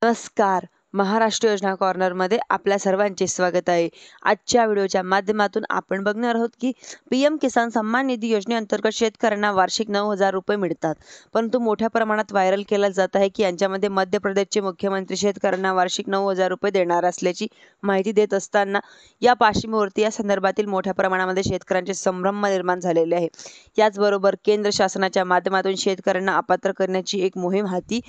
नमस्कार. महाराष्ट्र योजना कॉर्नरमध्ये आपल्या सर्वांचे स्वागत आहे. आजच्या व्हिडिओच्या माध्यमातून आपण बघणार आहोत की पीएम किसान सन्मान निधी योजनेअंतर्गत शेतकऱ्यांना वार्षिक 9,000 रुपये मिळतात. परंतु मोठ्या प्रमाणात व्हायरल केलं जात आहे की यांच्यामध्ये मध्य प्रदेशचे मुख्यमंत्री शेतकऱ्यांना वार्षिक 9,000 रुपये देणार असल्याची माहिती देत असताना या पार्श्वभूमीवरती या संदर्भातील मोठ्या प्रमाणामध्ये शेतकऱ्यांचे संभ्रम निर्माण झालेले आहे. याचबरोबर केंद्र शासनाच्या माध्यमातून शेतकऱ्यांना अपात्र करण्याची एक मोहीम हाती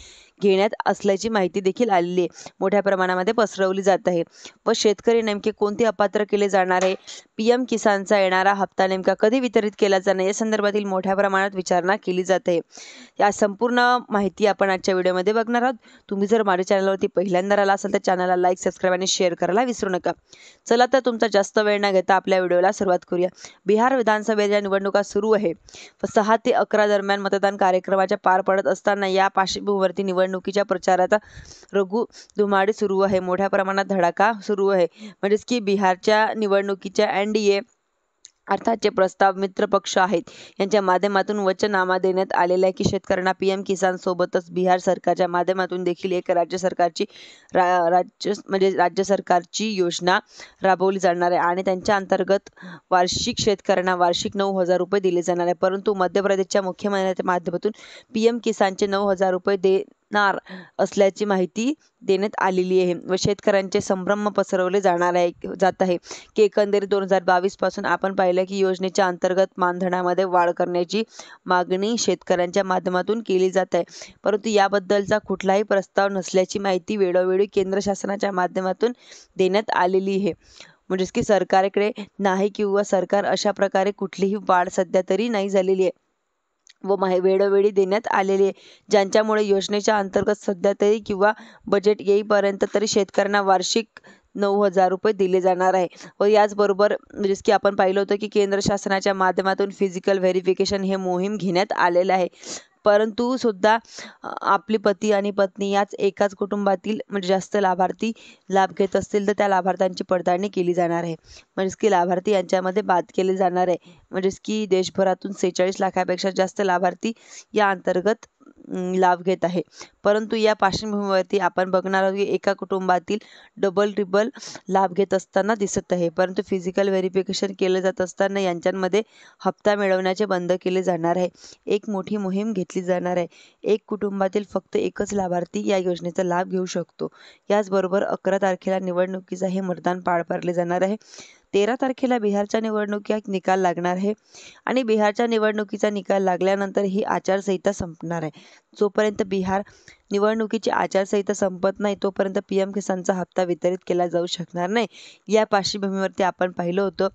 घेण्यात असल्याची माहिती देखील आलेली आहे, मोठ्या प्रमाणामध्ये पसरवली जात आहे. व शेतकरी नेमके कोणते अपात्र केले जाणार आहे, पीएम किसानचा येणारा हप्ता नेमका कधी वितरित केला जाणार या संदर्भातील मोठ्या प्रमाणात विचारणा केली जात आहे. या संपूर्ण माहिती आपण आजच्या व्हिडिओमध्ये बघणार आहोत. तुम्ही जर माझ्या चॅनलवरती पहिल्यांदा आला असाल तर चॅनलला लाईक, सबस्क्राईब आणि शेअर करायला विसरू नका. चला तर तुमचा जास्त वेळ न घेता आपल्या व्हिडिओला सुरुवात करूया. बिहार विधानसभेच्या निवडणुका सुरू आहे व 6 ते 11 दरम्यान मतदान कार्यक्रमाच्या पार पडत असताना या पार्श्वभूमीवरती निवडणुकीच्या प्रचाराचा धुमाडी सुरू आहे, मोठ्या प्रमाणात धडाका सुरू आहे. म्हणजेच की बिहारच्या निवडणुकीच्या एनडीए अर्थातचे प्रस्ताव मित्र पक्ष आहेत यांच्या माध्यमातून वचननामा देण्यात आलेला आहे की शेतकऱ्यांना पीएम किसान सोबतच बिहार सरकारच्या माध्यमातून देखील एक राज्य सरकारची योजना राबवली जाणार आहे आणि त्यांच्या अंतर्गत शेतकऱ्यांना वार्षिक 9,000 रुपये दिले जाणार आहे. परंतु मध्य प्रदेशच्या मुख्यमंत्र्यांच्या माध्यमातून पीएम किसानचे 9,000 रुपये देणार असल्याची माहिती देण्यात आलेली आहे व शेतकऱ्यांचे संभ्रम पसरवले जात आहे की एकंदरीत 2022 पासून आपण पाहिलं की योजनेच्या अंतर्गत मानधनामध्ये वाढ करण्याची मागणी शेतकऱ्यांच्या माध्यमातून केली जात आहे. परंतु याबद्दलचा कुठलाही प्रस्ताव नसल्याची माहिती वेळोवेळी केंद्र शासनाच्या माध्यमातून देण्यात आलेली आहे. म्हणजेच की सरकारकडे नाही किंवा सरकार अशा प्रकारे कुठलीही वाढ सध्या तरी नाही झालेली आहे व वेळोवेळी देण्यात आलेली आहे, ज्यांच्यामुळे योजनेच्या अंतर्गत सध्या तरी किंवा बजेट येईपर्यंत तरी शेतकऱ्यांना वार्षिक 9,000 रुपये दिले जाणार आहे. व याचबरोबर म्हणजेच की आपण पाहिलं होतं की केंद्र शासनाच्या माध्यमातून फिजिकल व्हेरिफिकेशन हे मोहीम घेण्यात आलेलं आहे. परंतु सुद्धा आपली पती आणि पत्नी याच एकाच कुटुंबातील म्हणजे जास्त लाभार्थी लाभ घेत असतील तर त्या लाभार्थ्यांची पडताळणी केली जाणार आहे. म्हणजेच की लाभार्थी यांच्यामध्ये बाद केले जाणार आहे. म्हणजेच की देशभरातून 46 लाखापेक्षा जास्त लाभार्थी या अंतर्गत लाभ घेत आहे. परंतु या पार्श्वभूमीवरती आपण बघणार आहोत की एका कुटुंबातील डबल ट्रिपल लाभ घेत असताना दिसत आहे. परंतु फिजिकल व्हेरिफिकेशन केलं जात असताना यांच्यामध्ये हप्ता मिळवण्याचे बंद केले जाणार आहे. एक मोठी मोहीम घेतली जाणार आहे. एक कुटुंबातील फक्त एकच लाभार्थी या योजनेचा लाभ घेऊ शकतो. याचबरोबर 11 तारखेला निवडणुकीचा हे मतदान पार पाडले जाणार आहे. 13 तारखेला बिहारच्या निवडणुकीचा निकाल लागणार आहे आणि बिहारच्या निवडणुकीचा निकाल लागल्यानंतर ही आचारसंहिता संपणार आहे. जोपर्यंत बिहार निवडणुकीची आचारसंहिता संपत नाही तोपर्यंत पीएम किसानचा हप्ता वितरित केला जाऊ शकणार नाही. या पार्श्वभूमीवरती आपण पाहिलं होतं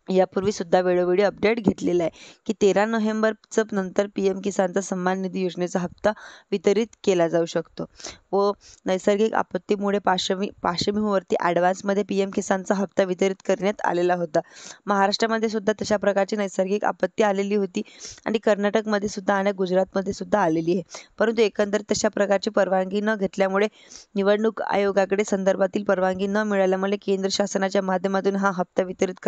यापूर्वी सुद्धा वेळोवेळी अपडेट घेतलेला आहे की 13 नोव्हेंबरचं नंतर पीएम किसानचा सन्मान निधी योजनेचा हप्ता वितरित केला जाऊ शकतो व नैसर्गिक आपत्तीमुळे पार्श्वभूमीवरती ॲडव्हान्समध्ये पीएम किसानचा हप्ता वितरित करण्यात आलेला होता. महाराष्ट्रामध्ये सुद्धा तशा प्रकारची नैसर्गिक आपत्ती आलेली होती आणि कर्नाटकमध्ये सुद्धा आणि गुजरातमध्ये सुद्धा आलेली आहे. परंतु एकंदरीत तशा प्रकारची परवानगी न घेतल्यामुळे निवडणूक आयोगाकडे संदर्भातील परवानगी न मिळाल्यामुळे केंद्र शासनाच्या माध्यमातून हा हप्ता वितरित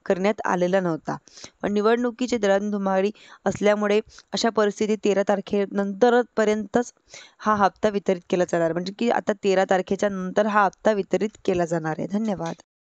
करण्यात आलेला नव्हता. पण निवडणुकीची रणधुमाळी असल्यामुळे अशा परिस्थितीत 13 तारखेनंतरपर्यंतच हा हप्ता वितरित केला जाणार. म्हणजे की आता 13 तारखेच्या नंतर हा हप्ता वितरित केला जाणार आहे. धन्यवाद.